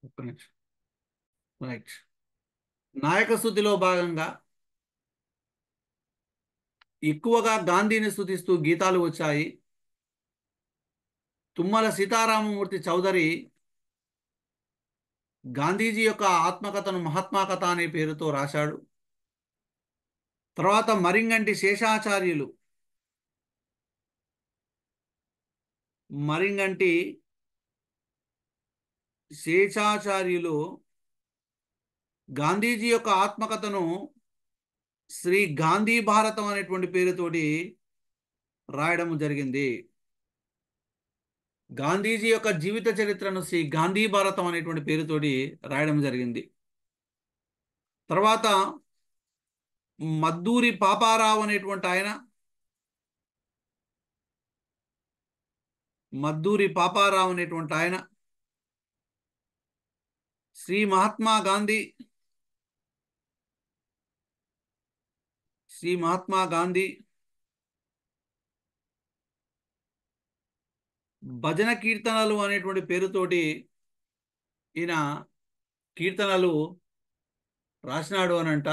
ఒక్క నిమిషం. రైట్. నాయక స్థుతిలో భాగంగా ఎక్కువగా గాంధీని స్థుతిస్తూ గీతాలు వచ్చాయి. తుమ్మల సీతారామమూర్తి చౌదరి గాంధీజీ యొక్క ఆత్మకథను మహాత్మా కథ అనే పేరుతో రాశాడు. తర్వాత మరింగంటి శేషాచార్యులు గాంధీజీ యొక్క ఆత్మకథను శ్రీ గాంధీ భారతం అనేటువంటి పేరుతోటి రాయడం జరిగింది. గాంధీజీ యొక్క జీవిత చరిత్రను శ్రీ గాంధీ భారతం అనేటువంటి పేరుతోటి రాయడం జరిగింది. తర్వాత మద్దూరి పాపారావు అనేటువంటి ఆయన శ్రీ మహాత్మా గాంధీ భజన కీర్తనలు అనేటువంటి పేరుతోటి ఈయన కీర్తనలు రాసినాడు అనంట.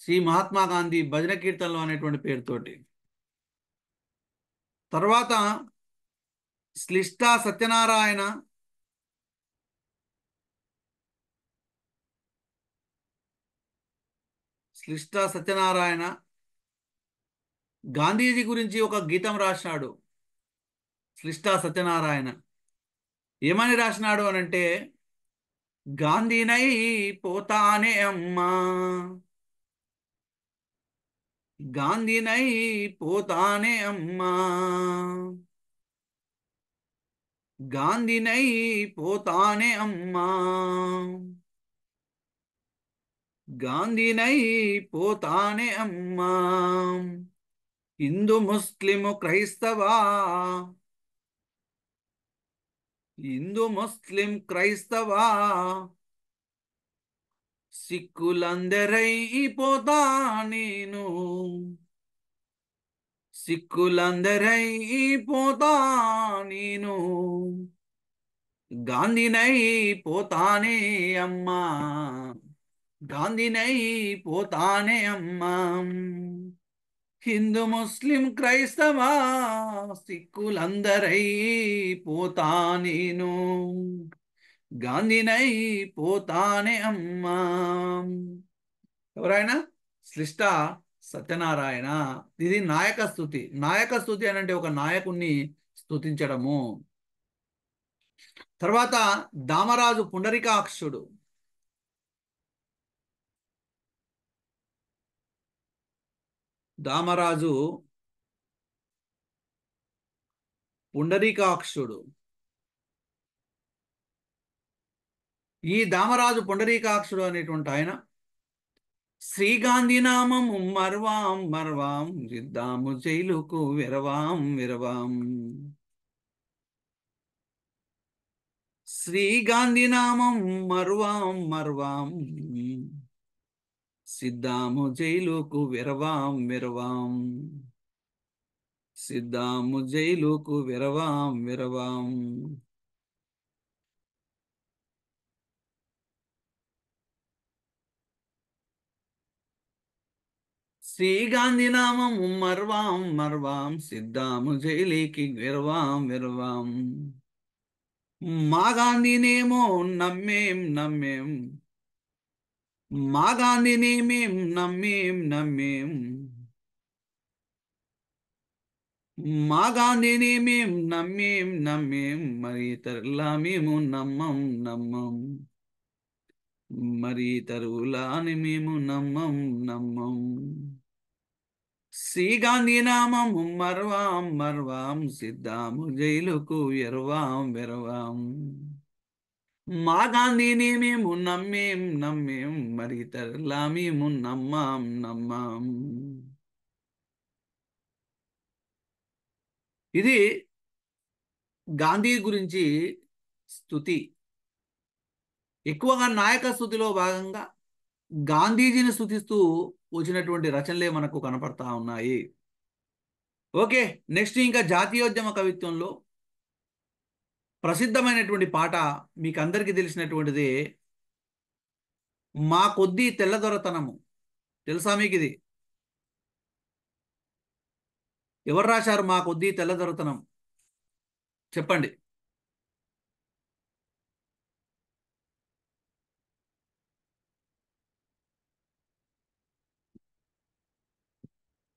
శ్రీ మహాత్మా గాంధీ భజన కీర్తనలు అనేటువంటి పేరుతోటి. తర్వాత శ్లిష్ట సత్యనారాయణ గాంధీజీ గురించి ఒక గీతం రాసినాడు. శ్లిష్ట సత్యనారాయణ ఏమని రాసినాడు అనంటే, గాంధీనై పోతానే అమ్మా, గాంధీనై పోతానే అమ్మా, గాంధీనై పోతానే అమ్మా, గాంధీనై పోతానే అమ్మా, హిందూ ముస్లిము క్రైస్తవా సిక్కులందరై పోతా నేను, సిక్కులందరై పోతా నేను, గాంధీనై పోతానే అమ్మా, గాంధీనై పోతానే అమ్మా, హిందూ ముస్లిం క్రైస్తవ సిక్కులందరై పోతా నేను, గాంధీనై పోతానే అమ్మా. ఎవరైనా శ్లిష్ట సత్యనారాయణ. ఇది నాయక స్థుతి. నాయక స్థుతి అని అంటే ఒక నాయకుణ్ణి స్తుతించడము. తర్వాత దామరాజు పుండరీకాక్షుడు. దామరాజు పుండరీకాక్షుడు. ఈ దామరాజు పుండరీకాక్షుడు అనేటువంటి ఆయన శ్రీ గాంధీ నామము మర్వాం మర్వాం, జిద్దాము జైలుకు విరవాం విరవాం. శ్రీ గాంధీ నామం మర్వాం మర్వాం, సిద్దాము జైలుకు విరవాం విరవాం, సిద్దాము జైలుకు విరవాం విరవాం. శ్రీ గాంధీ నామము మర్వాం మర్వాం, సిద్దాము జైలుకి విరవాం విరవాం. మా గాంధీనేమో నమ్మేం నమ్మేం, మా గాంధీని మేం నమ్మేం నమ్మేం, మా గాంధీని మేం నమ్మేం నమ్మేం, మరి ఇతరులా మేము నమ్మం నమ్మం, మరి ఇతరులాని మేము నమ్మం నమ్మం. శ్రీ గాంధీ నామము మర్వాం మర్వాం, సిద్దాము జైలుకు ఎరవాం వెరవాం. మా గాంధీని మేము నమ్మేం నమ్మేం, మరి ఇతరులా మేము నమ్మాం నమ్మాం. ఇది గాంధీ గురించి స్తుతి. ఎక్కువగా నాయక స్తుతిలో భాగంగా గాంధీజీని స్తుతిస్తూ వచ్చినటువంటి రచనలే మనకు కనపడతా ఉన్నాయి. ఓకే, నెక్స్ట్ ఇంకా జాతీయోద్యమ కవిత్వంలో ప్రసిద్ధమైనటువంటి పాట మీకు అందరికీ తెలిసినటువంటిది, మా కొద్దీ తెల్లదొరతనము. తెలుసా మీకు ఇది? ఎవరు రాశారు మా కొద్దీ తెల్లదొరతనం? చెప్పండి.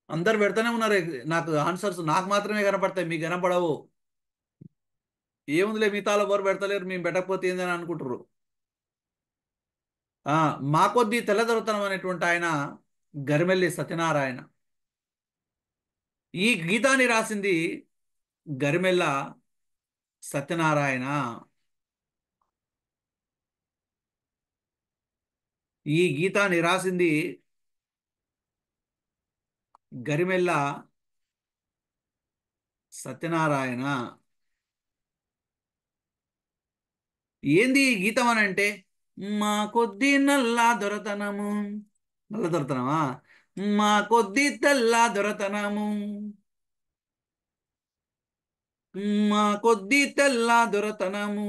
అందరు పెడతానే ఉన్నారు. నాకు ఆన్సర్స్ నాకు మాత్రమే కనపడతాయి, మీకు కనపడవు. ఏముందిలే, మిగతాలో ఎవరు పెడతలేరు, మేము పెట్టకపోతే ఏందని అనుకుంటారు. మా కొద్దీ తెల్లదొరతనం అనేటువంటి ఆయన గరిమెల్లి సత్యనారాయణ. ఈ గీతాన్ని రాసింది గరిమెల్ల సత్యనారాయణ. ఈ గీతాన్ని రాసింది గరిమెల్ల సత్యనారాయణ. ఏంది ఈ గీతం అని అంటే, మా కొద్ది నల్ల దొరతనము. నల్ల దొరతనమా? మా కొద్ది తెల్ల దొరతనము, మా కొద్ది తెల్ల దొరతనము,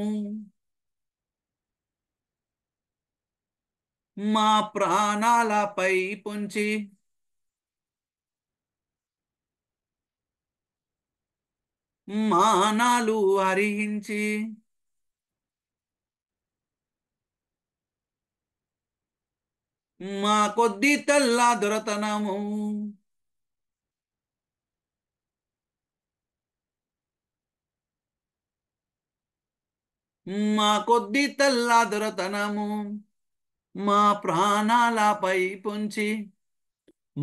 మా ప్రాణాలపై పొంచి, మానాలు హరించి, మా కొద్ది తెల్ల దొరతనము. మా కొద్ది తెల్ల దొరతనము, మా ప్రాణాలపై పొంచి,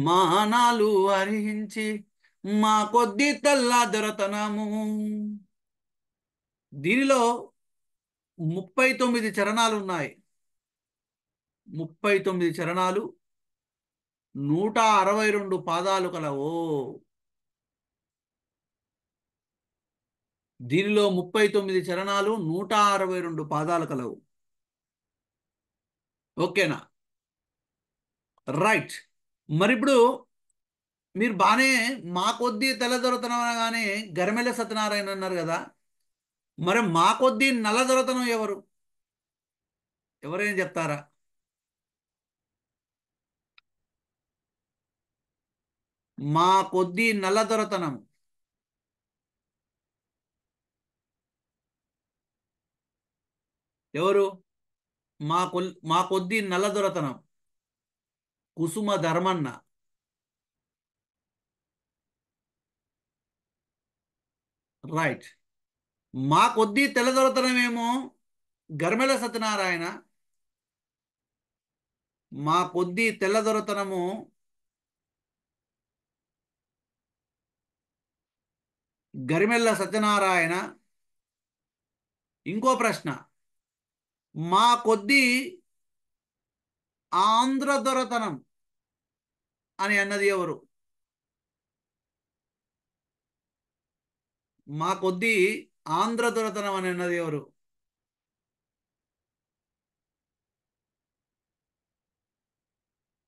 మానాలు హరించి, మా కొద్ది తెల్ల దొరతనము. దీనిలో 39 చరణాలు ఉన్నాయి. 39 చరణాలు, 162 పాదాలు కలవు. దీనిలో 39 చరణాలు, 162 పాదాలు కలవు. ఓకేనా? రైట్. మరి ఇప్పుడు మీరు బానే మా కొద్దీ తెల్లదొరతనం అనగానే గరిమెళ్ళ సత్యనారాయణ అన్నారు కదా, మరి మా కొద్దీ నల్లదొరతనం ఎవరు? ఎవరైనా చెప్తారా? మా కొద్దీ నల్లదొరతనం ఎవరు? మా కొద్దీ నల్లదొరతనం కుసుమ ధర్మన్న. రైట్. మా కొద్దీ తెల్లదొరతనమేమో గరిమెళ్ళ సత్యనారాయణ. మా కొద్దీ తెల్లదొరతనము గరిమెళ్ళ సత్యనారాయణ. ఇంకో ప్రశ్న, మా కొద్దీ ఆంధ్ర దొరతనం అని అన్నది ఎవరు? మా కొద్దీ ఆంధ్ర దొరతనం అని అన్నది ఎవరు?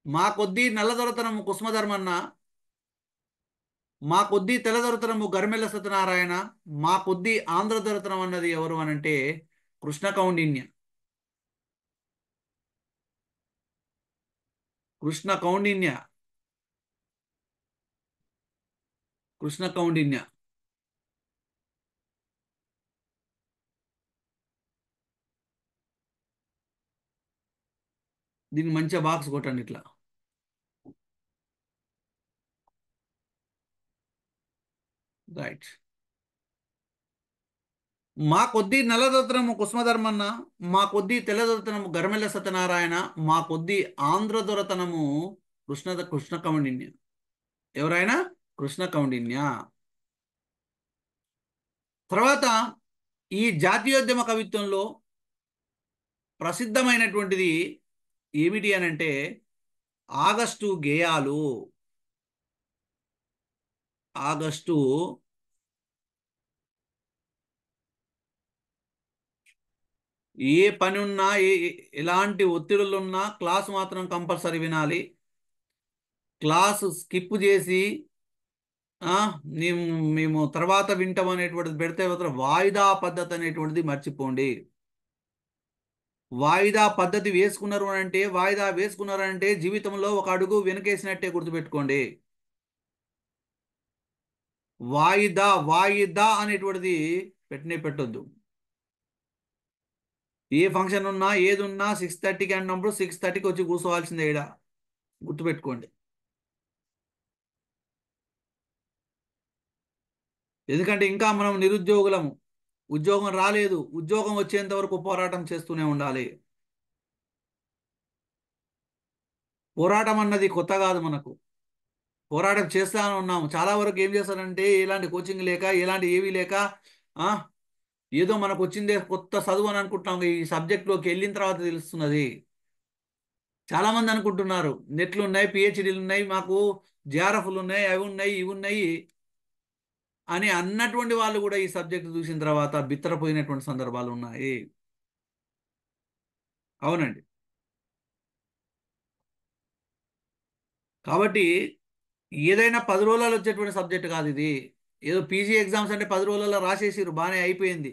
మా కొద్దీ నల్ల దొరతనము కుసుమధర్మన్న, మా కొద్దీ తెల్ల దొరతనము గరిమెళ్ళ సత్యనారాయణ, మా కొద్దీ ఆంధ్ర దొరతనం అన్నది ఎవరు అని అంటే కృష్ణ కౌండిన్య. కృష్ణ కౌండిన్య. కృష్ణ కౌండిన్య. దీనికి మంచిగా బాక్స్ కొట్టండి ఇట్లా. రైట్. మా కొద్దీ నల్లదొరతనము కుసుమధర్మన్న, మా కొద్దీ తెల్లదొరతనము గరిమెళ్ళ సత్యనారాయణ, మా కొద్దీ ఆంధ్ర దొరతనము కృష్ణ కౌండిన్య. ఎవరైనా కృష్ణ కౌండిన్య. తర్వాత ఈ జాతీయోద్యమ కవిత్వంలో ప్రసిద్ధమైనటువంటిది ఏమిటి అని అంటే ఆగస్టు గేయాలు. ఆగస్టు ఏ పని ఉన్నా, ఎలాంటి ఒత్తిడులు ఉన్నా క్లాస్ మాత్రం కంపల్సరీ వినాలి. క్లాసు స్కిప్ చేసి ఆ, మేము మేము తర్వాత వింటాం అనేటువంటిది పెడితే మాత్రం వాయిదా పద్ధతి అనేటువంటిది మర్చిపోండి. వాయిదా పద్ధతి వేసుకున్నారు అని అంటే, వాయిదా వేసుకున్నారు అని అంటే జీవితంలో ఒక అడుగు వెనకేసినట్టే గుర్తుపెట్టుకోండి. వాయిదా వాయిదా అనేటువంటిది పెట్టొద్దు. ఏ ఫంక్షన్ ఉన్నా ఏది ఉన్నా 6:30కి అన్నప్పుడు 6:30కి వచ్చి కూర్చోవాల్సిందే ఈడ, గుర్తుపెట్టుకోండి. ఎందుకంటే ఇంకా మనం నిరుద్యోగులము, ఉద్యోగం రాలేదు, ఉద్యోగం వచ్చేంత వరకు పోరాటం చేస్తూనే ఉండాలి. పోరాటం అన్నది కొత్త కాదు మనకు. పోరాటం చేస్తానే ఉన్నాము. చాలా వరకు ఏం చేస్తారంటే ఎలాంటి కోచింగ్ లేక, ఎలాంటి ఏవీ లేక, ఆ ఏదో మనకు వచ్చిందే కొత్త చదువు అని అనుకుంటున్నాం. ఈ సబ్జెక్ట్లోకి వెళ్ళిన తర్వాత తెలుస్తున్నది. చాలా మంది అనుకుంటున్నారు నెట్లు ఉన్నాయి, పిహెచ్డీలు ఉన్నాయి, మాకు జేఆర్ఎఫ్లు ఉన్నాయి, అవి ఉన్నాయి, ఇవి ఉన్నాయి అని అన్నటువంటి వాళ్ళు కూడా ఈ సబ్జెక్ట్ చూసిన తర్వాత బిత్తరపోయినటువంటి సందర్భాలు ఉన్నాయి. అవునండి. కాబట్టి ఏదైనా 10 రోజులలో వచ్చేటువంటి సబ్జెక్ట్ కాదు ఇది. ఏదో పీజీ ఎగ్జామ్స్ అంటే 10 రోజులలో రాసేసిరు, బాగానే అయిపోయింది.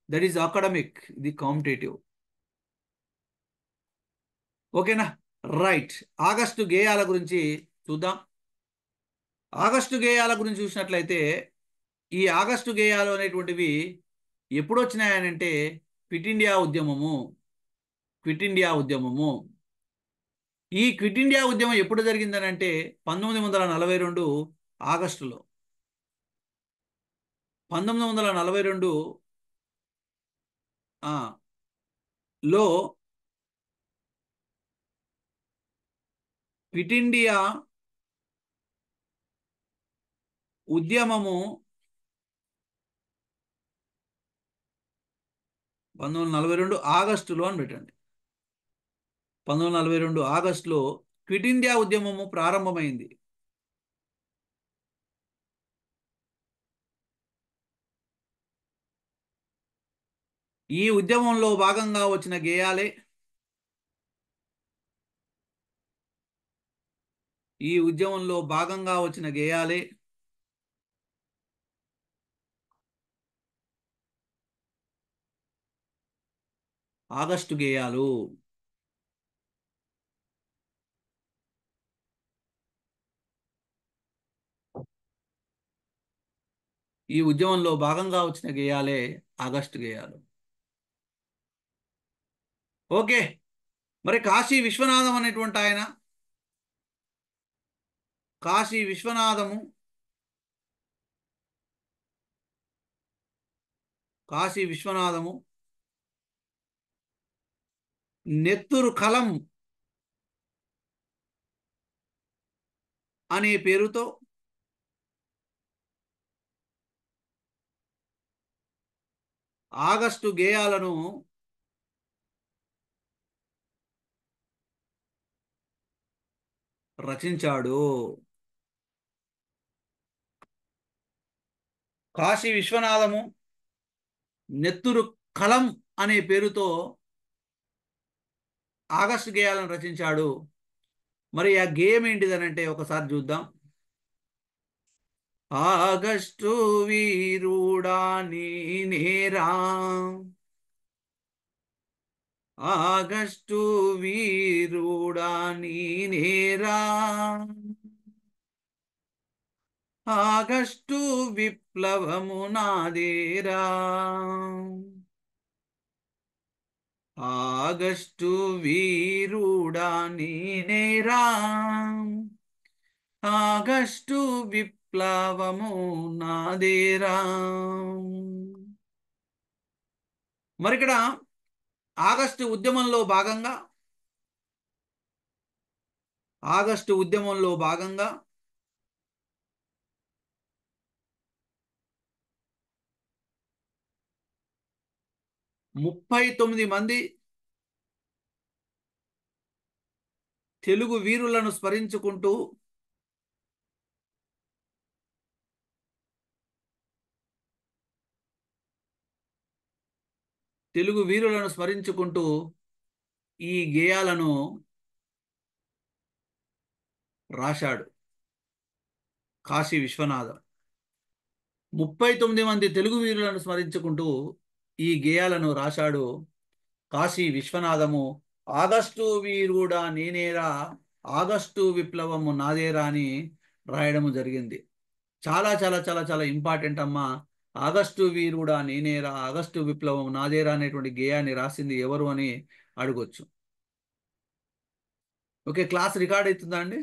దట్ ఈస్ అకాడమిక్, ఇది కాంపిటేటివ్. ఓకేనా? రైట్. ఆగస్టు గేయాల గురించి చూద్దాం. ఆగస్టు గేయాల గురించి చూసినట్లయితే, ఈ ఆగస్టు గేయాలు అనేటువంటివి ఎప్పుడు వచ్చినాయనంటే, క్విట్ ఇండియా ఉద్యమము, క్విట్ ఇండియా ఉద్యమము. ఈ క్విట్ ఇండియా ఉద్యమం ఎప్పుడు జరిగిందనంటే 1942 ఆగస్టులో. 1942 లో క్విట్ ఇండియా ఉద్యమము 1942 ఆగస్టులో అని పెట్టండి. 1942 ఆగస్టులో క్విట్ ఇండియా ఉద్యమము ప్రారంభమైంది. ఈ ఉద్యమంలో భాగంగా వచ్చిన గేయాలే, ఈ ఉద్యమంలో భాగంగా వచ్చిన గేయాలే ఆగస్టు గేయాలు. ఈ ఉద్యమంలో భాగంగా వచ్చిన గేయాలే ఆగస్టు గేయాలు. ఓకే. మరి కాశీ విశ్వనాథం అనేటువంటి ఆయన, కాశీ విశ్వనాథము, కాశీ విశ్వనాథము నెత్తురు కలం అనే పేరుతో ఆగస్టు గేయాలను రచించాడు. కాశీ విశ్వనాథము నెత్తురు కలం అనే పేరుతో ఆగస్టు గేయాలను రచించాడు. మరి ఆ గేయం ఏంటిదనంటే ఒకసారి చూద్దాం. ఆగస్టు వీరుడా నీ నేరా, ఆగస్టు వీరుడా నీ నేరా, ఆగస్టు విప్లవము నాదేరా, ఆగస్టు వీరుడా నీ నేరా, ఆగస్టు విప్లవము నాదేరా. మరి ఇక్కడ ఆగస్టు ఉద్యమంలో భాగంగా, ఆగస్టు ఉద్యమంలో భాగంగా 39 మంది తెలుగు వీరులను స్మరించుకుంటూ తెలుగు వీరులను స్మరించుకుంటూ ఈ గేయాలను రాశాడు. కాశీ విశ్వనాథం. 39 మంది తెలుగు వీరులను స్మరించుకుంటూ ఈ గేయాలను రాశాడు కాశీ విశ్వనాథము. ఆగస్టు వీరుడా నేనేరా, ఆగస్టు విప్లవము నాదేరా అని రాయడము జరిగింది. చాలా చాలా చాలా చాలా ఇంపార్టెంట్ అమ్మా. ఆగస్టు వీరుడా నేనేరా, ఆగస్టు విప్లవం నాదేరా అనేటువంటి గేయాన్ని రాసింది ఎవరు అని అడగొచ్చు. ఓకే, క్లాస్ రికార్డ్ అవుతుందా అండి?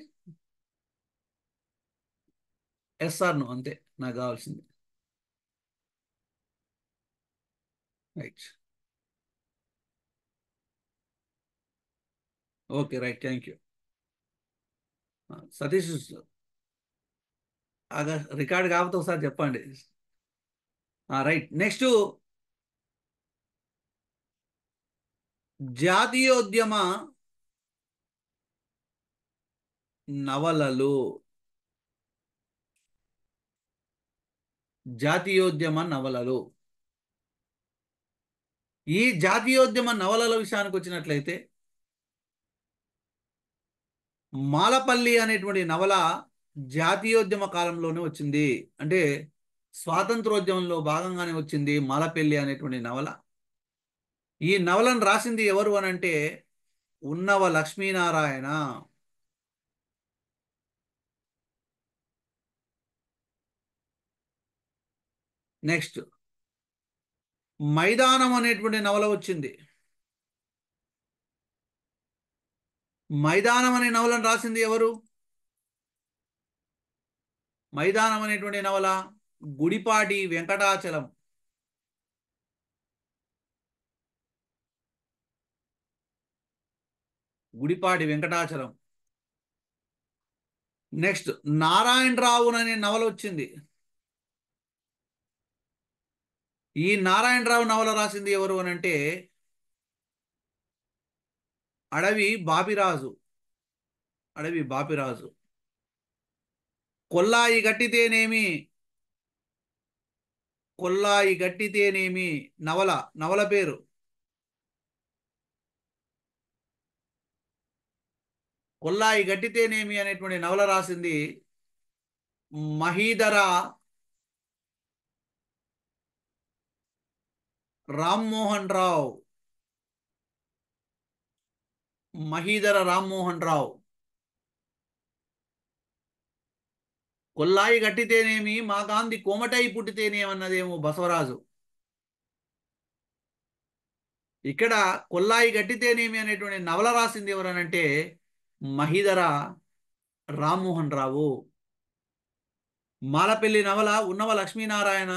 ఎస్ఆర్ నో అంతే నాకు కావాల్సింది. Right. Okay right, thank you. Satish, record కాకపోతే ఒకసారి చెప్పండి. రైట్, నెక్స్ట్ జాతీయోద్యమ నవలలు. జాతీయోద్యమ నవలలు. ఈ జాతీయోద్యమ నవలల విషయానికి వచ్చినట్లయితే మాలపల్లి అనేటువంటి నవల జాతీయోద్యమ కాలంలోనే వచ్చింది. అంటే స్వాతంత్రోద్యమంలో భాగంగానే వచ్చింది మాలపల్లి అనేటువంటి నవల. ఈ నవలను రాసింది ఎవరు అని అంటే ఉన్నవ లక్ష్మీనారాయణ. నెక్స్ట్ మైదానం అనేటువంటి నవల వచ్చింది. మైదానం అనే నవలను రాసింది ఎవరు? మైదానం అనేటువంటి నవల గుడిపాటి వెంకటాచలం. గుడిపాటి వెంకటాచలం. నెక్స్ట్ నారాయణరావు అనే నవల వచ్చింది. ఈ నారాయణరావు నవల రాసింది ఎవరు అని అంటే అడవి బాపిరాజు. అడవి బాపిరాజు. కొల్లాయి గట్టితేనేమి, కొల్లాయి గట్టితేనేమి నవల, నవల పేరు కొల్లాయి గట్టితేనేమి అనేటువంటి నవల రాసింది మహీధర రామ్మోహన్ రావు. మహీధర రామ్మోహన్ రావు. కొల్లాయి గట్టితేనేమి మా గాంధీ కోమటై పుట్టితేనేమన్నదేమో బసవరాజు. ఇక్కడ కొల్లాయి గట్టితేనేమి అనేటువంటి నవల రాసింది ఎవరనంటే మహీధర రామ్మోహన్ రావు. మాలపల్లి నవల ఉన్నవ లక్ష్మీనారాయణ.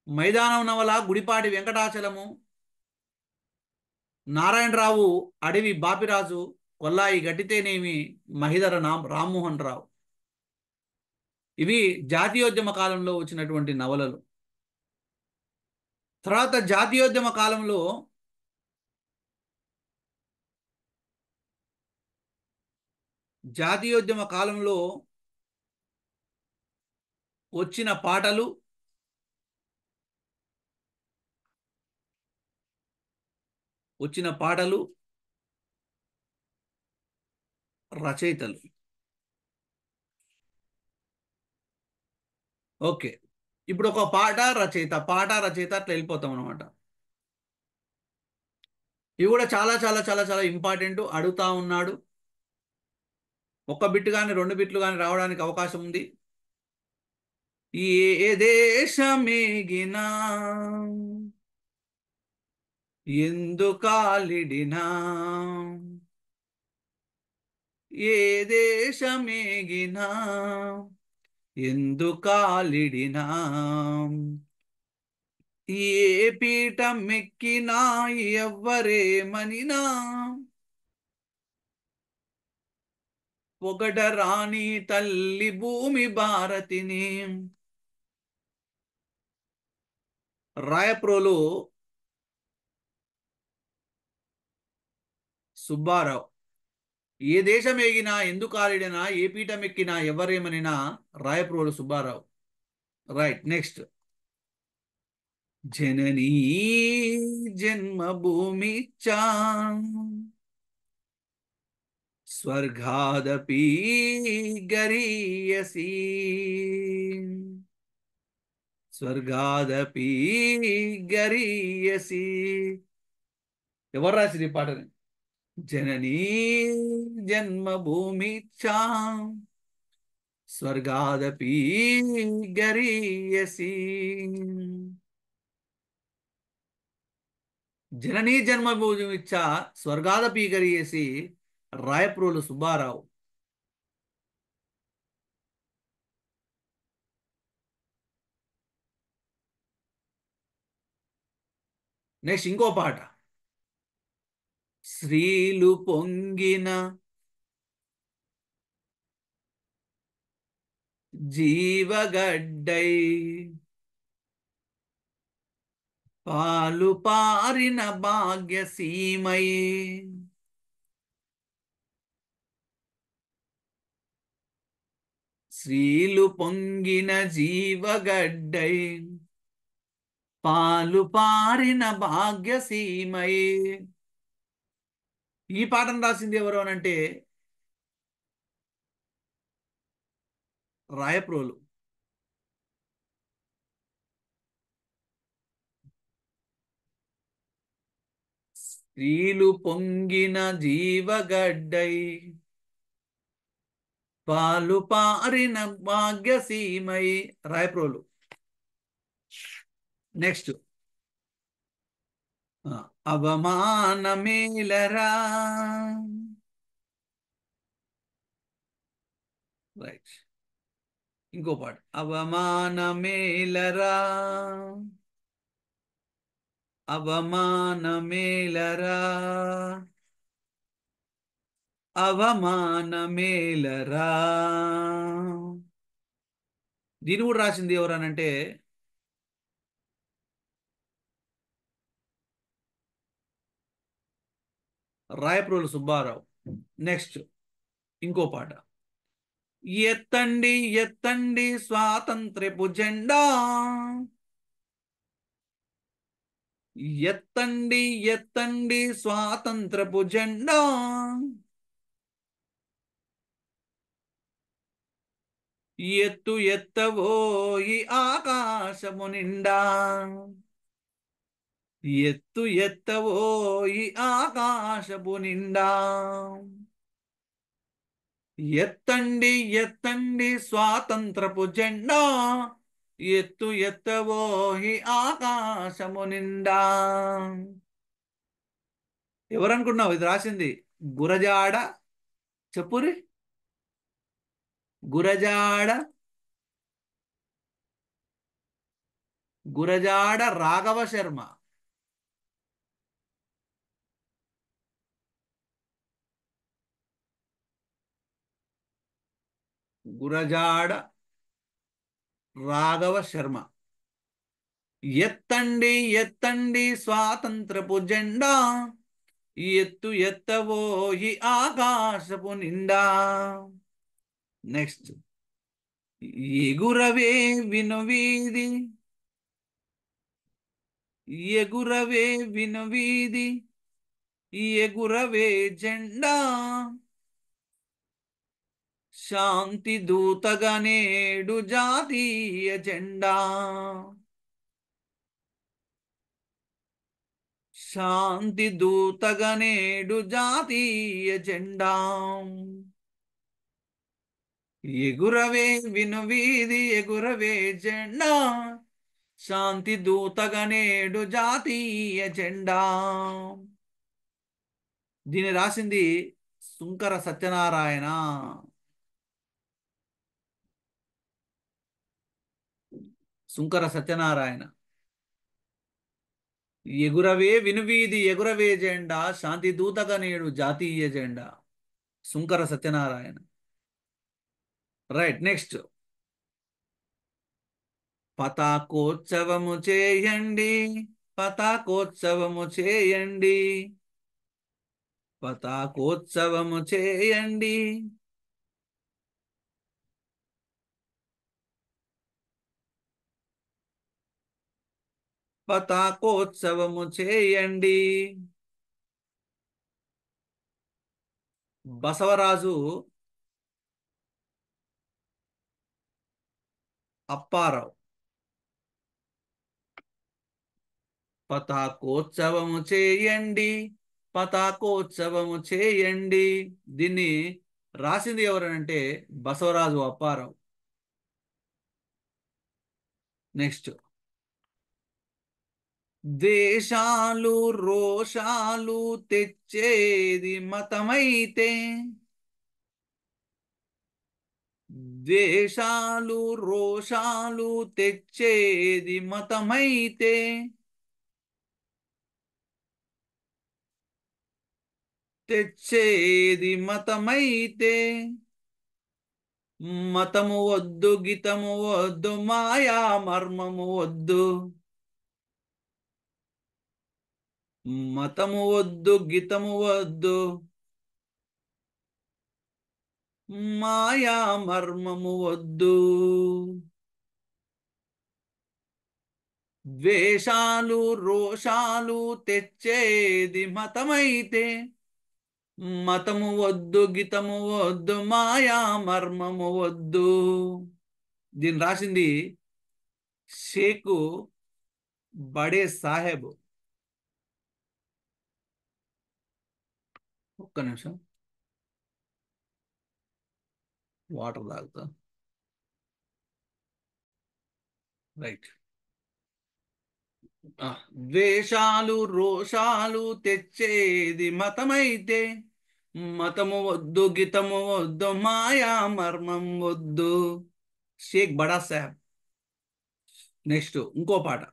మైదానం నవల గుడిపాటి వెంకటాచలము. నారాయణరావు అడవి బాపిరాజు. కొల్లాయి గట్టితేనేమి మహీధర రామ్మోహన్ రావు. ఇవి జాతీయోద్యమ కాలంలో వచ్చినటువంటి నవలలు. తర్వాత జాతీయోద్యమ కాలంలో జాతీయోద్యమ కాలంలో వచ్చిన పాటలు, వచ్చిన పాటలు, రచయితలు. ఓకే, ఇప్పుడు ఒక పాట రచయిత, పాట రచయిత అట్లా వెళ్ళిపోతాం అనమాట. ఇవి కూడా చాలా చాలా చాలా చాలా ఇంపార్టెంట్. అడుగుతా ఉన్నాడు. ఒక బిట్ కానీ 2 బిట్లు కానీ రావడానికి అవకాశం ఉంది. ఏ దేశమేగినా ఎందుకాలిడినా, ఏ దేశమేగినా ఎందుకాలిడినా, ఏ పీఠమెక్కినా ఎవ్వరేమనినా పొగడరాని తల్లి భూమి భారతిని. రాయప్రోలు సుబ్బారావు. ఏ దేశం ఎగినా ఎందుకు ఆలిడినా, ఏ పీఠం ఎక్కినా ఎవరేమనినా రాయప్రోలు సుబ్బారావు. రైట్, నెక్స్ట్ జననీ జన్మభూమి స్వర్గాదపి గరీయసి, స్వర్గాదపి గరీయసి. ఎవరు రాసిరు ఈ పాటని? జననీ జన్మభూమిచ్చా స్వర్గాదపి గరీయసి. జననీ జన్మభూమిచ్చా స్వర్గాదపి గరీయసి. రాయప్రోలు సుబ్బారావు. నెక్స్ట్ ఇంకో పాట. శ్రీలు పొంగిన జీవగడ్డై, పాలు పారిన భాగ్యసీమై, శ్రీలు పొంగిన జీవగడ్డై, పాలు పారిన భాగ్యసీమై. ఈ పాటను రాసింది ఎవరు అనంటే రాయప్రోలు. శ్రీలు పొంగిన జీవగడ్డై, పాలు పారిన భాగ్యసీమై. రాయప్రోలు. నెక్స్ట్ అవమానమేలరా. రైట్. ఇంకో పాట. అవమానమేలరా, అవమానమేలరా, అవమానమేలరా. దీని కూడా రాసింది ఎవరనంటే రాయప్రోలు సుబ్బారావు. నెక్స్ట్ ఇంకో పాట. ఎత్తండి ఎత్తండి స్వాతంత్ర్యపు జెండా, ఎత్తండి ఎత్తండి స్వాతంత్రపు జెండా, ఎత్తు ఎత్తవోయి ఆకాశము నిండా, ఎత్తు ఎత్తవోయి ఆకాశపు నిండా. ఎత్తండి ఎత్తండి స్వాతంత్రపు జెండా, ఎత్తు ఎత్తవోయి ఆకాశము నిండా. ఎవరనుకున్నావు ఇది రాసింది? గురజాడ. చెప్పురి. గురజాడ, గురజాడ రాఘవ శర్మ. గురజాడ రాఘవ శర్మ. ఎత్తండి ఎత్తండి స్వాతంత్రపు జెండా, ఎత్తు ఎత్తవోయి ఆకాశపు నిండా. నెక్స్ట్. ఎగురవే వినువీది, ఎగురవే వినువీది, ఎగురవే జెండా, శాంతి దూతగా నేడు జాతీయ జెండా, శాంతి దూతగా నేడు జాతీయ జెండా. ఎగురవే వినువీది, ఎగురవే జెండా, శాంతి దూతగా నేడు జాతీయ జెండా. దీన్ని రాసింది సుంకర సత్యనారాయణ. సుంకర సత్యనారాయణ. ఎగురవే వినువీది, ఎగురవే జెండా, శాంతి దూతగా నేడు జాతీయ జెండా. సుంకర సత్యనారాయణ. రైట్. నెక్స్ట్. పతాకోత్సవము చేయండి, పతాకోత్సవము చేయండి, పతాకోత్సవము చేయండి, పతాకోత్సవము చేయండి. బసవరాజు అప్పారావు. పతాకోత్సవము చేయండి, పతాకోత్సవము చేయండి. దీన్ని రాసింది ఎవరనంటే బసవరాజు అప్పారావు. నెక్స్ట్, ద్వేషాలు రోషాలు తెచ్చేది మతమైతే, ద్వేషాలు రోషాలు తెచ్చేది మతమైతే, తెచ్చేది మతమైతే, మతము వద్దు గితము వద్దు మాయా మర్మము వద్దు, మతము వద్దు గితము వద్దు మాయా మర్మము వద్దు. ద్వేషాలు రోషాలు తెచ్చేది మతమైతే, మతము వద్దు గితము వద్దు మాయా మర్మము వద్దు. దీన్ని రాసింది షేకు బడే సాహెబ్. ఒక్క నిమిషం వాటర్ తాగుతా. రైట్. ద్వేషాలు రోషాలు తెచ్చేది మతమైతే, మతము వద్దు గితము వద్దు మాయా మర్మం వద్దు. షేక్ బడా సాహెబ్. నెక్స్ట్ ఇంకో పాట.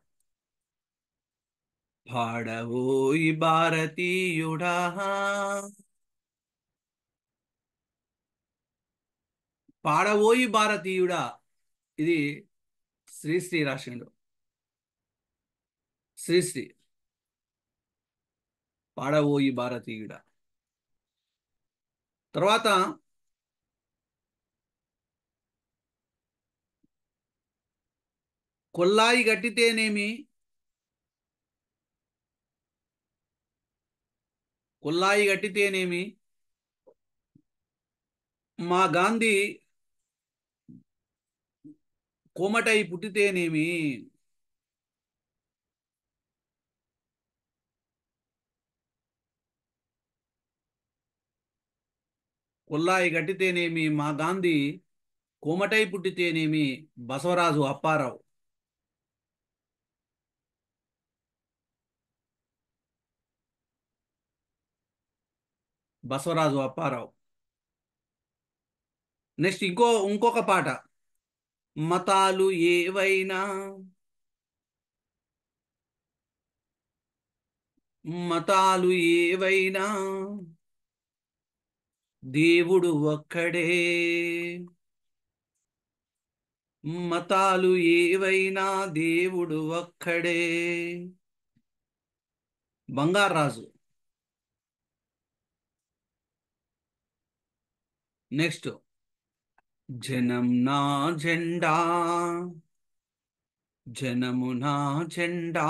పాడవోయి భారతీయుడా, పాడవోయి భారతీయుడా. ఇది శ్రీశ్రీ రాసిండు. శ్రీశ్రీ. పాడవోయి భారతీయుడా. తర్వాత కొల్లాయి గట్టితేనేమి, కొల్లాయి గట్టితేనేమి, మా గాంధీ కోమటై పుట్టితేనేమి. కొల్లాయి గట్టితేనేమి, మా గాంధీ కోమటై పుట్టితేనేమి. బసవరాజు అప్పారావు. బసవరాజు అప్పారావు. నెక్స్ట్ ఇంకొక పాట. మతాలు ఏవైనా, మతాలు ఏవైనా దేవుడు ఒక్కడే, మతాలు ఏవైనా దేవుడు ఒక్కడే. బంగారాజు. నెక్స్ట్, జనం నా జెండా, జనము నా జెండా,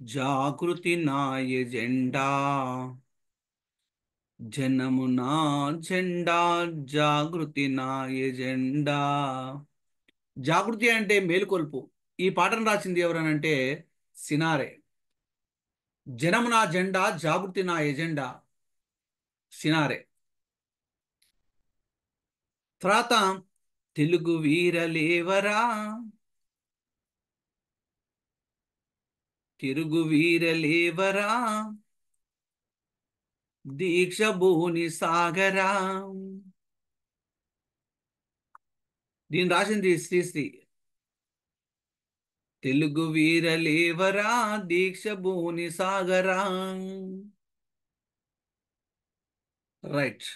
జాగృతి నా ఎజెండా, జనము నా జెండా, జాగృతి నా ఎజెండా. జాగృతి అంటే మేలుకొల్పు. ఈ పాటను రాసింది ఎవరనంటే సినారే. జనము నా జెండా, జాగృతి నా ఎజెండా, సినారే. తర్వాత తెలుగు వీరలేవరా, తెలుగు వీరలేవరా, దీక్ష భూని సాగరా. దీన్ని రాసింది శ్రీశ్రీ. తెలుగు వీరలేవరా, దీక్ష భూని సాగరా. రైట్.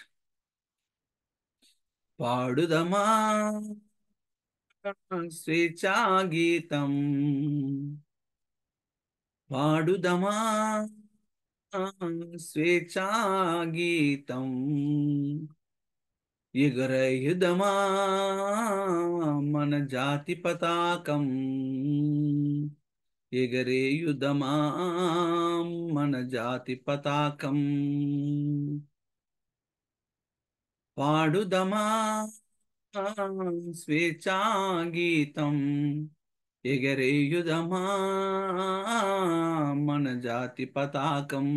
పాడుదమా స్వేచ్ఛా గీతం, పాడుదమా స్వేచ్ఛా గీతం, ఎగరయుధమా మన జాతి పతాకం, ఎగరేయుధమా మన జాతి పతాకం. పాడుదమా స్వేచ్ఛా గీతం, ఎగరేయుదమా మన జాతి పతాకం.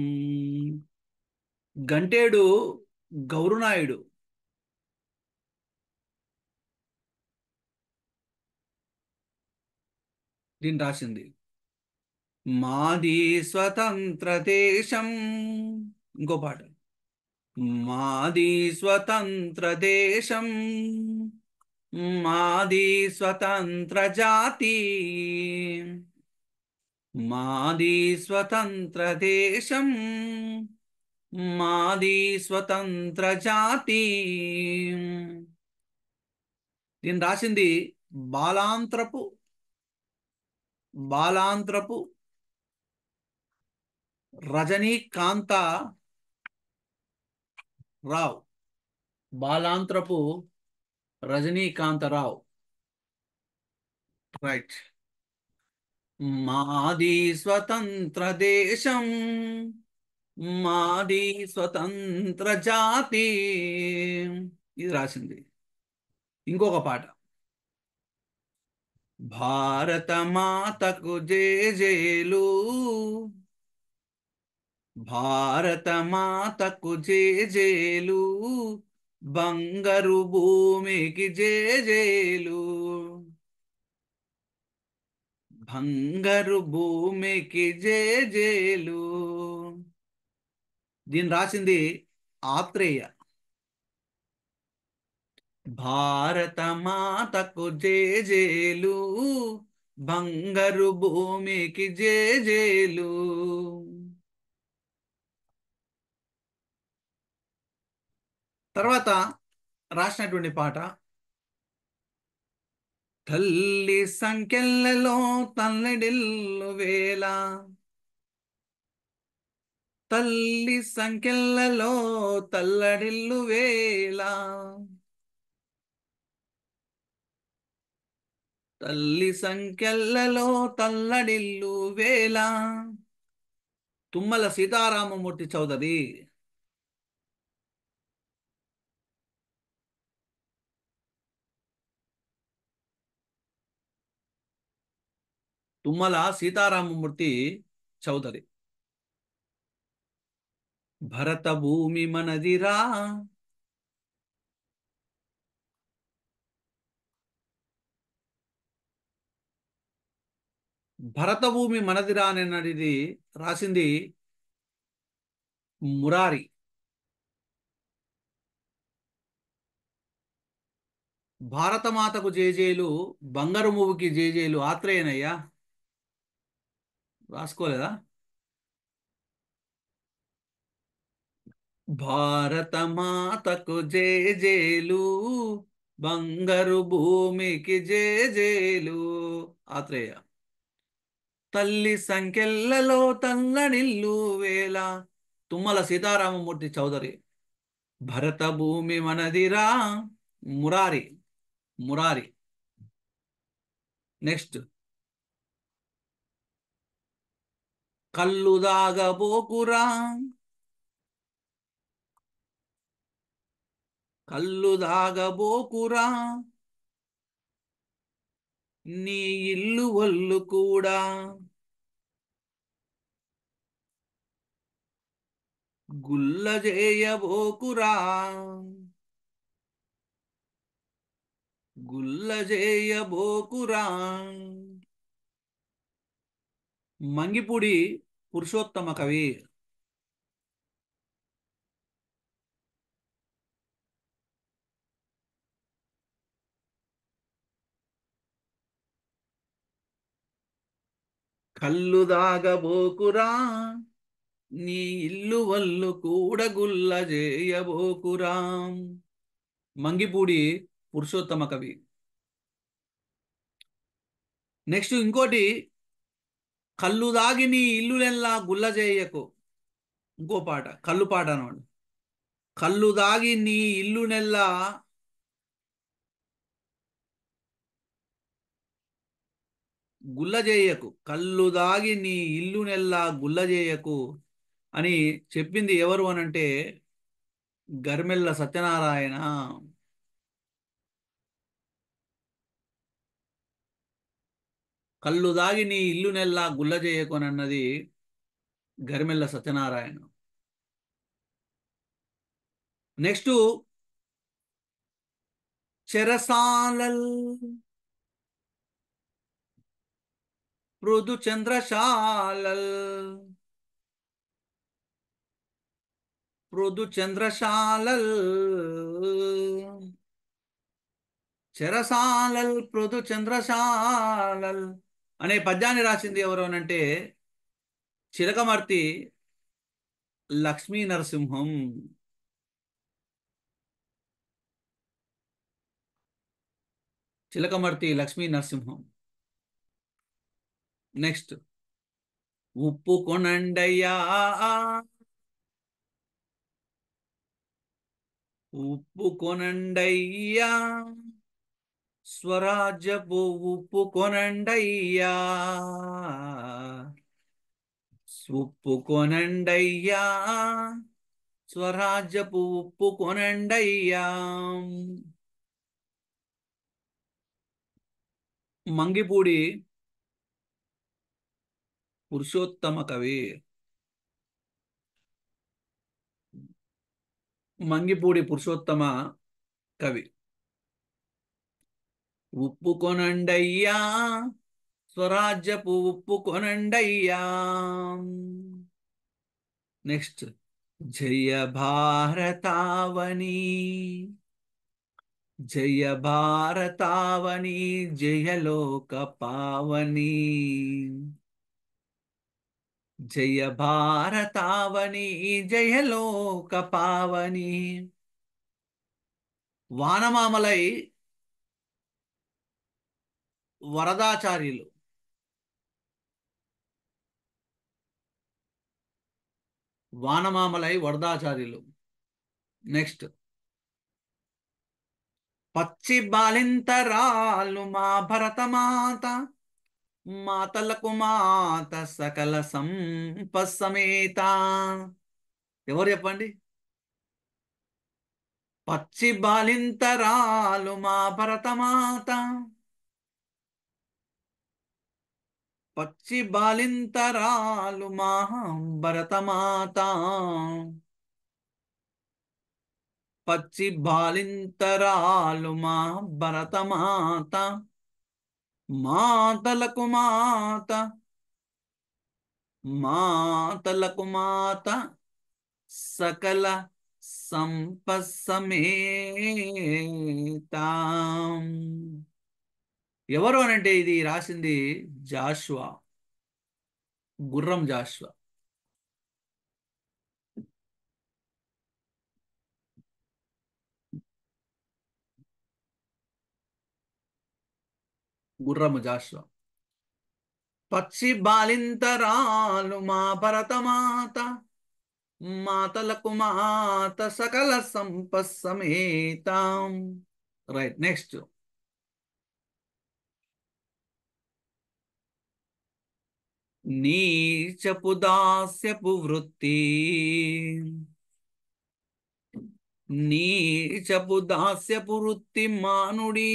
గంటేడు గౌరునాయుడు. దీన్ని రాసింది. మాది స్వతంత్ర దేశం. ఇంకో పాట. మాది స్వతంత్ర దేశం, మాది స్వతంత్ర జాతి, మాది స్వతంత్ర దేశం, మాది స్వతంత్ర జాతి. దీన్ని రాసింది బాలాంత్రపు బాలాంత్రపు రజనీకాంత రావు. బాలాంత్రపు రజనీకాంతరావు. రైట్. మాది స్వతంత్ర దేశం, మాది స్వతంత్ర జాతి. ఇది రాసింది. ఇంకొక పాట. భారత మాతకు జేజేలు, భారత మాతకు జేజేలు, బంగారు భూమికి జేజేలు, బంగారు భూమికి జేజేలు. దీన్ని రాసింది ఆత్రేయ. భారత మాతకు జేజేలు, బంగారు భూమికి జేజేలు. తర్వాత రాసినటువంటి పాట. తల్లి సంఖ్యలలో తల్లడిల్లు వేళ, తల్లి సంఖ్యలలో తల్లడిల్లు వేళ, తల్లి సంఖ్యలలో తల్లడిల్లు వేళ. తుమ్మల సీతారామమూర్తి చౌదరి. తుమ్మల సీతారామమూర్తి చౌదరి. భరత భూమి మనదిరా, భరత భూమి మనదిరా అనేది రాసింది మురారి. భారతమాతకు జేజేలు, బంగారు మూవికి జేజేలు ఆత్రేయనయ్యా. రాసుకోలేదా? భారత మాతకు జేజేలు, బంగారు భూమికి జేజేలు ఆత్రేయ. తల్లి సంఖ్యలలో తల్లడిల్లు వేళ, తుమ్మల సీతారామమూర్తి చౌదరి. భరత భూమి మనదిరా, మురారి. మురారి. నెక్స్ట్. కళ్ళు దాగబోకురా, కళ్ళు దాగబోకురా, నీ ఇల్లు ఒళ్ళు కూడా, గుల్ల చేయబోకురా, గుల్ల చేయబోకురా. మంగిపూడి పురుషోత్తమ కవి. కళ్ళు దాగబోకురా, నీ ఇల్లు వల్లు కూడా గుల్ల చేయబోకురా. మంగిపూడి పురుషోత్తమ కవి. నెక్స్ట్ ఇంకోటి. కళ్ళు దాగి నీ ఇల్లులెల్లా గుల్ల చేయకు. ఇంకో పాట, కళ్ళు పాట అన్నమాట. కళ్ళు దాగి నీ ఇల్లునెల్లా గుల్ల చేయకు, కళ్ళు దాగి నీ ఇల్లునెల్లా గుల్ల చేయకు అని చెప్పింది ఎవరు అనంటే గరిమెళ్ళ సత్యనారాయణ. కళ్ళు దాగి నీ ఇల్లు నెల్లా గుల్ల చేయకొనన్నది గరిమెళ్ళ సత్యనారాయణ. నెక్స్ట్ చెరసాలల్ పృథు చంద్రశాలల్. పృథు చంద్రశాలల్ చెరసాలల్ పృథు చంద్రశాలల్ అనే పద్యాన్ని రాసింది ఎవరు అనంటే చిలకమర్తి లక్ష్మీ నరసింహం. చిలకమర్తి లక్ష్మీ నరసింహం. నెక్స్ట్ ఉప్పు కొనండయ్యా, ఉప్పు కొనండయ్యా, స్వరాజ్యపు ఉప్పు కొనండయ్యా, ఉప్పు కొనండయ్యా, స్వరాజ్యపు ఉప్పు కొనండయ్యా. మంగిపూడి పురుషోత్తమ కవి. మంగిపూడి పురుషోత్తమ కవి. ఉప్పు కొనండయ్యా, స్వరాజ్యపు ఉప్పు కొనండయ్యా. నెక్స్ట్ జయ భారతావని, జయ భారతావని, జయలోక పావని, జయ భారతావని, జయలోక పావని. వానమామలై వరదాచార్యులు. వానమామలై వరదాచార్యులు. నెక్స్ట్ పచ్చి బాలింతరాలు మా భరతమాత, మాతలకు మాత సకల సంపసమేత. ఎవరు చెప్పండి? పచ్చి బాలింతరాలు మా భరతమాత, పచ్చి బాలింతరాలు మా భరతమాత, పచ్చి బాలింతరాలు మా భరతమాత, మాతలకు మాత, మాతలకు మాత సకల సంపసమేత. ఎవరు అనంటే ఇది రాసింది జాషువా, గుర్రం జాషువా. గుర్రము జాషువా. పచ్చి బాలింతరాలు మా భరతమాత, మాతలకు మాత సకల సంపసమేతాం. రైట్. నెక్స్ట్ నీచపు దాస్యపు వృత్తి, నీచపు దాస్యపు వృత్తి మానుడి.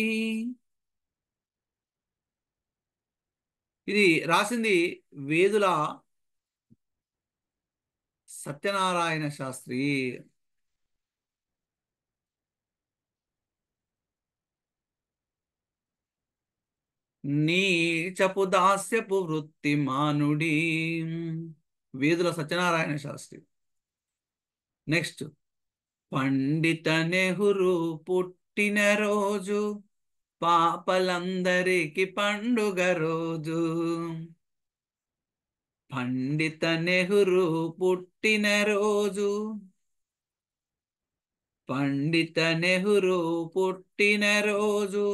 ఇది రాసింది వేదుల సత్యనారాయణ శాస్త్రి. నీచపు దాస్యపు వృత్తి మానుడి, వేదుల సత్యనారాయణ శాస్త్రి. నెక్స్ట్ పండిత నెహ్రూ పుట్టిన రోజు, పాపలందరికి పండుగ రోజు. పండిత నెహ్రూ పుట్టిన రోజు, పండిత నెహ్రూ పుట్టిన రోజు,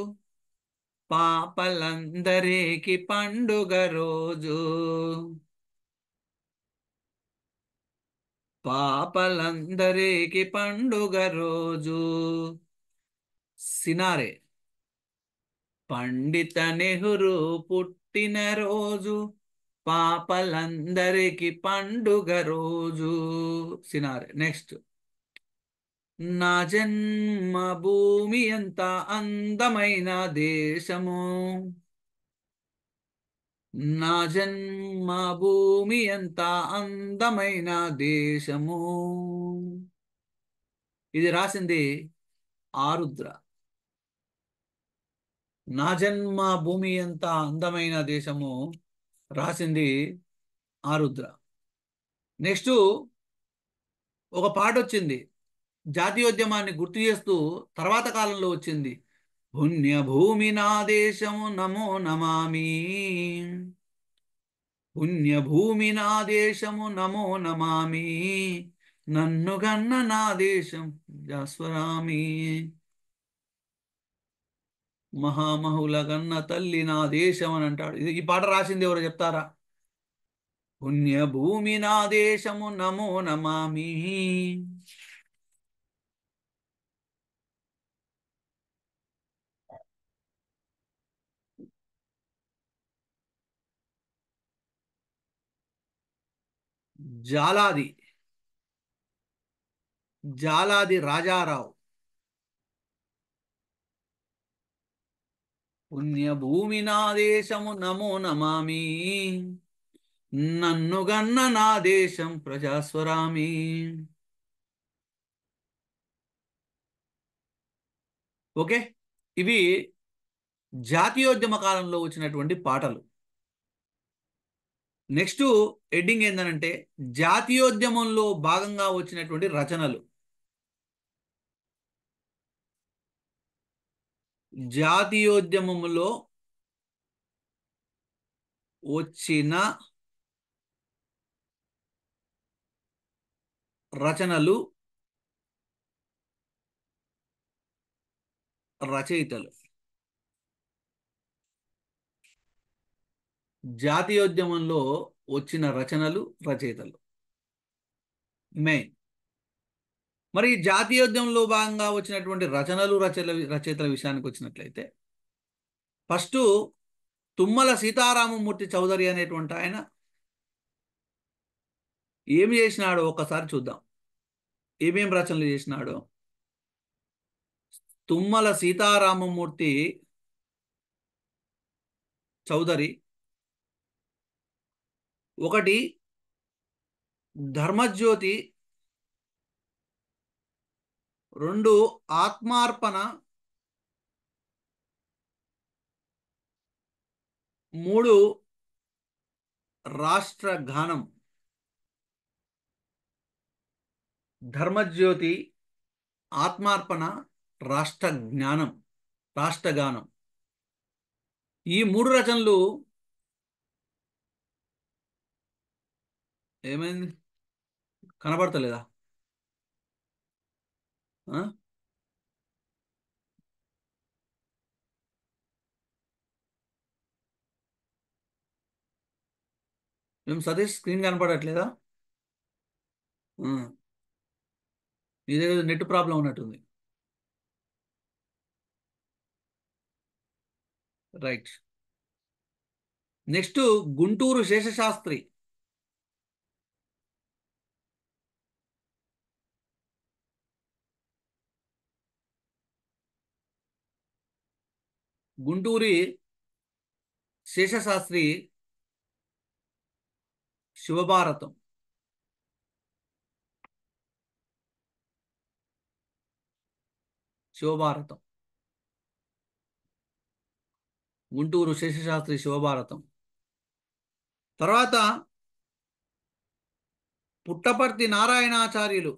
పాపలందరికి పండుగ రోజు, పాపలందరికి పండుగ రోజు. సినారే. పండిత నెహ్రూ పుట్టిన రోజు, పాపలందరికి పండుగ రోజు. సినారే. నెక్స్ట్ నా జన్మ భూమి ఎంత అందమైన దేశము. నా జన్మ భూమి ఎంత అందమైన దేశము. ఇది రాసింది ఆరుద్ర. నా జన్మ భూమి ఎంత అందమైన దేశము రాసింది ఆరుద్ర. నెక్స్ట్ ఒక పాట వచ్చింది జాతీయోద్యమాన్ని గుర్తు చేస్తూ, తర్వాత కాలంలో వచ్చింది. పుణ్యభూమి నా దేశము నమో నమామి. పుణ్యభూమి నా దేశము నమో నమామి. నన్ను గన్న నా దేశం జాస్వరామి. మహామహుల గన్న తల్లి నా దేశం అని అంటాడు. ఈ పాట రాసింది ఎవరో చెప్తారా? పుణ్యభూమి నా దేశము నమో నమామి. జాలాది జాలాది రాజారావు. పుణ్యభూమి నా దేశము నమో నమామి. నన్ను గన్న నా దేశం ప్రజాస్వరామి. ఓకే, ఇవి జాతీయోద్యమ కాలంలో వచ్చినటువంటి పాటలు. నెక్స్ట్ హెడ్డింగ్ ఏంటంటే జాతీయోద్యమంలో భాగంగా వచ్చినటువంటి రచనలు. జాతీయోద్యమంలో వచ్చిన రచనలు, రచయితలు. జాతీయోద్యమంలో వచ్చిన రచనలు, రచయితలు మెయిన్. మరి ఈ జాతీయోద్యమంలో భాగంగా వచ్చినటువంటి రచనలు, రచయితల విషయానికి వచ్చినట్లయితే ఫస్ట్ తుమ్మల సీతారామమూర్తి చౌదరి అనేటువంటి ఆయన ఏమి చేసినాడో ఒకసారి చూద్దాం. ఏమేం రచనలు చేసినాడో. తుమ్మల సీతారామమూర్తి చౌదరి ఒకటి ధర్మజ్యోతి, రెండు ఆత్మార్పణ, మూడు రాష్ట్ర గానం. ధర్మజ్యోతి, ఆత్మార్పణ, రాష్ట్ర జ్ఞానం, రాష్ట్రగానం. ఈ మూడు రచనలు ఏమైంది కనబడతలేదా? ఆ? ఏం సతీష్ స్క్రీన్ కనపడట్లేదా? ఆ. ఇదే నెట్ ప్రాబ్లం ఉన్నట్టుంది. రైట్. నెక్స్ట్ గుంటూరు శేషశాస్త్రి. గుంటూరి శేషశాస్త్రి శివభారతం. శివభారతం. గుంటూరు శేషశాస్త్రి శివభారతం. తర్వాత పుట్టపర్తి నారాయణాచార్యులు.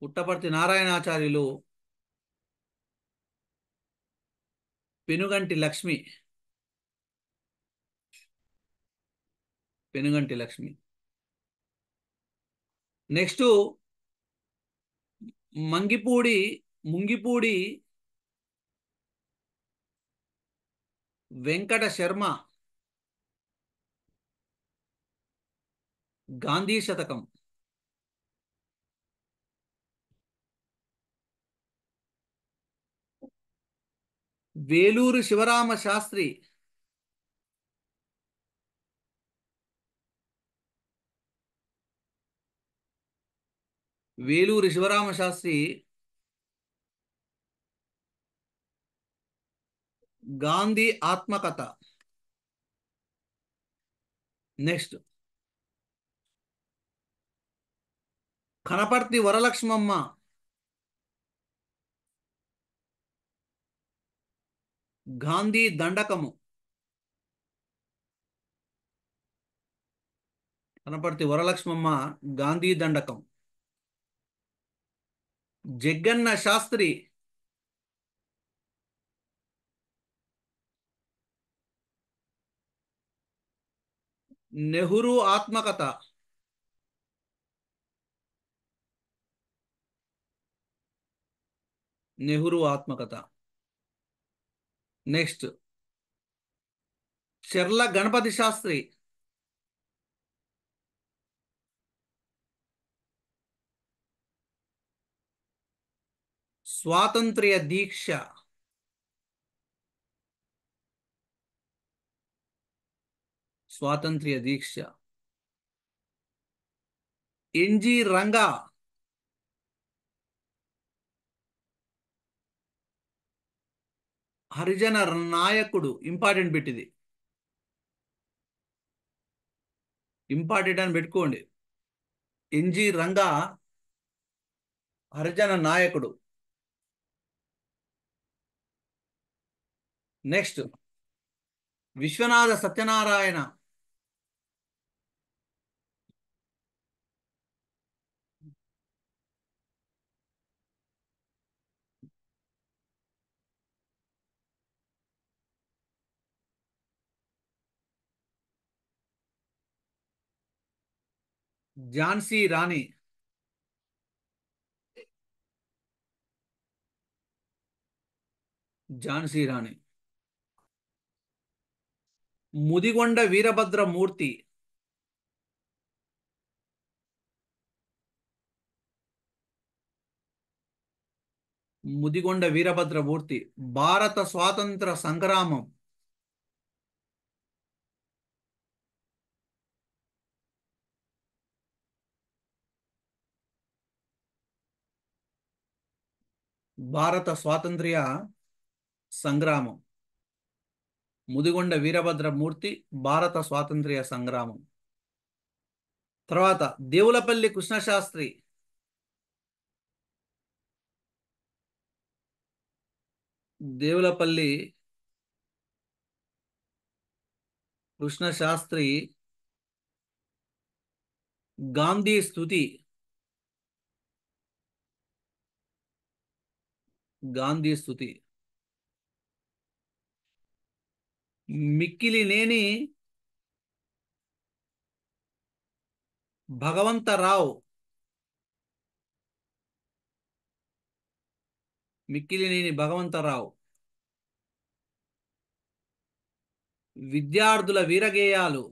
పుట్టపర్తి నారాయణాచార్యులు పెనుగంటి లక్ష్మి. పెనుగంటి లక్ష్మి. నెక్స్ట్ ముంగిపూడి వెంకట శర్మ గాంధీ శతకం. వేలూరు శివరామ శాస్త్రి వేలూరి శివరామ శాస్త్రి గాంధీ ఆత్మకథ. నెక్స్ట్ కనపర్తి వరలక్ష్మమ్మ గాంధీ దండకము. కనపర్తి వరలక్ష్మమ్మ గాంధీ దండకం. జగ్గన్న శాస్త్రి నెహ్రూ ఆత్మకథ. నెహ్రూ ఆత్మకథ. నెక్స్ట్ చెర్ల గణపతి శాస్త్రి స్వాతంత్ర్య దీక్ష. స్వాతంత్ర్య దీక్ష. ఎన్జి రంగా హరిజన నాయకుడు. ఇంపార్టెంట్ పెట్టింది, ఇంపార్టెంట్ అని పెట్టుకోండి. ఎన్జి రంగా హరిజన నాయకుడు. నెక్స్ట్ విశ్వనాథ సత్యనారాయణ ఝాన్సీ రాణి. ఝాన్సీ రాణి. ముదిగొండ వీరభద్రమూర్తి. ముదిగొండ వీరభద్రమూర్తి భారత స్వాతంత్ర సంగ్రామం. భారత స్వాతంత్ర్య సంగ్రామం. ముదిగొండ వీరభద్రమూర్తి భారత స్వాతంత్ర్య సంగ్రామం. తర్వాత దేవులపల్లి కృష్ణశాస్త్రి. దేవులపల్లి కృష్ణశాస్త్రి గాంధీ స్తుతి. గాంధీ స్తుతి. మిక్కిలినేని భగవంతరావు. మిక్కిలినేని భగవంతరావు. విద్యార్థుల వీరగేయాలు.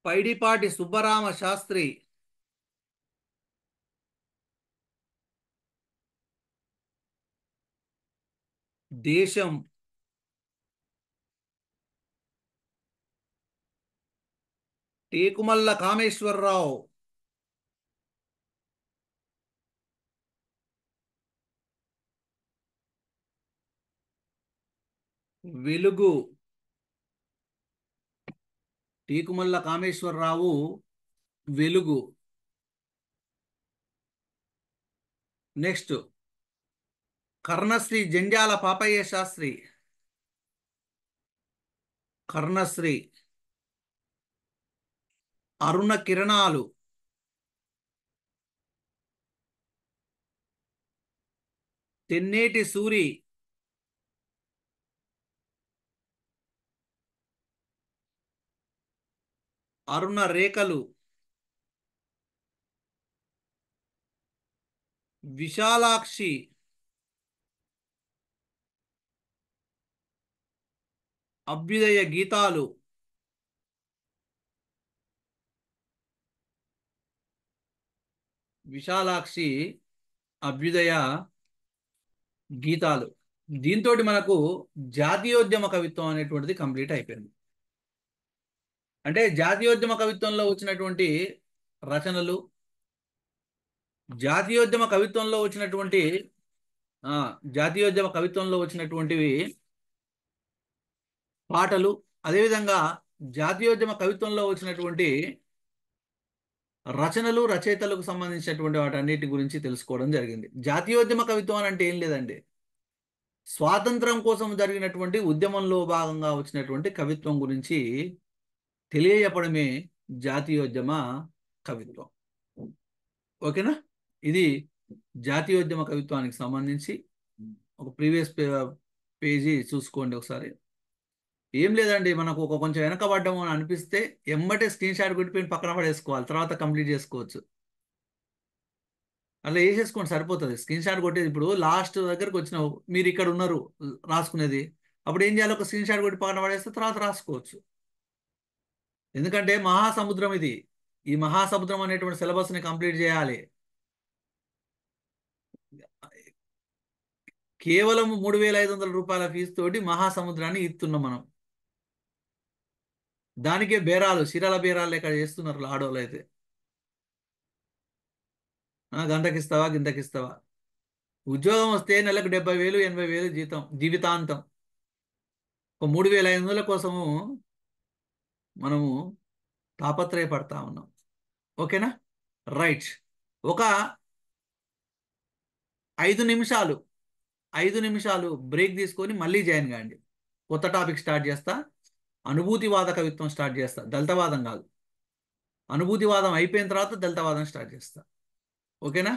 పైడిపాటి సుబ్బరామ శాస్త్రి. దేశం. టేకుమల్ల కామేశ్వరరావు. వెలుగు. టేకుమల్ల కామేశ్వరరావు వెలుగు. నెక్స్ట్ కర్ణశ్రీ జంజాల పాపయ్య శాస్త్రి. కర్ణశ్రీ. అరుణ కిరణాలు. తెన్నేటి సూరి. అరుణ రేఖలు. విశాలాక్షి. అభ్యుదయ గీతాలు. విశాలాక్షి అభ్యుదయ గీతాలు. దీంతో మనకు జాతీయోద్యమ కవిత్వం అనేటువంటిది కంప్లీట్ అయిపోయింది. అంటే జాతీయోద్యమ కవిత్వంలో వచ్చినటువంటి రచనలు, జాతీయోద్యమ కవిత్వంలో వచ్చినటువంటి ఆ, జాతీయోద్యమ కవిత్వంలో వచ్చినటువంటివి పాటలు, అదేవిధంగా జాతీయోద్యమ కవిత్వంలో వచ్చినటువంటి రచనలు, రచయితలకు సంబంధించినటువంటి వాటన్నిటి గురించి తెలుసుకోవడం జరిగింది. జాతీయోద్యమ కవిత్వం అని అంటే ఏం లేదండి, స్వాతంత్రం కోసం జరిగినటువంటి ఉద్యమంలో భాగంగా వచ్చినటువంటి కవిత్వం గురించి తెలియజెప్పడమే జాతీయోద్యమ కవిత్వం. ఓకేనా? ఇది జాతీయోద్యమ కవిత్వానికి సంబంధించి ఒక ప్రీవియస్ పేజీ చూసుకోండి ఒకసారి. ఏం లేదండి, మనకు ఒక కొంచెం వెనకబడ్డాము అని అనిపిస్తే ఎమ్మటే స్క్రీన్ షాట్ కొట్టిపోయి పక్కన పడేసుకోవాలి, తర్వాత కంప్లీట్ చేసుకోవచ్చు. అలా వేసేసుకోండి సరిపోతుంది. స్క్రీన్ షాట్ కొట్టేది ఇప్పుడు లాస్ట్ దగ్గరకు వచ్చినావు, మీరు ఇక్కడ ఉన్నారు రాసుకునేది, అప్పుడు ఏం చేయాలి, ఒక స్క్రీన్ షాట్ కొట్టి పక్కన పడేస్తే తర్వాత రాసుకోవచ్చు. ఎందుకంటే మహాసముద్రం ఇది, ఈ మహాసముద్రం అనేటువంటి సిలబస్ని కంప్లీట్ చేయాలి. కేవలం 3,500 రూపాయల ఫీజు తోటి మహాసముద్రాన్ని ఇస్తున్నాం మనం. దానికే బేరాలు, శిరాల బేరాలు ఇక్కడ చేస్తున్నారు ఆడోళ్ళు అయితే. గంటకిస్తావా గింతకిస్తావా, ఉద్యోగం వస్తే నెలకు 70,000 80,000 జీతం జీవితాంతం. ఒక 3,500 కోసము మనము తాపత్రయపడతా ఉన్నాం. ఓకేనా? రైట్. ఒక 5 నిమిషాలు 5 నిమిషాలు బ్రేక్ తీసుకొని మళ్ళీ జాయిన్ కాండి. కొత్త టాపిక్ స్టార్ట్ చేస్తా. అనుభూతివాద కవిత్వం స్టార్ట్ చేస్తా, దళితవాదం కాదు. అనుభూతివాదం అయిపోయిన తర్వాత దళితవాదం స్టార్ట్ చేస్తా. ఓకేనా?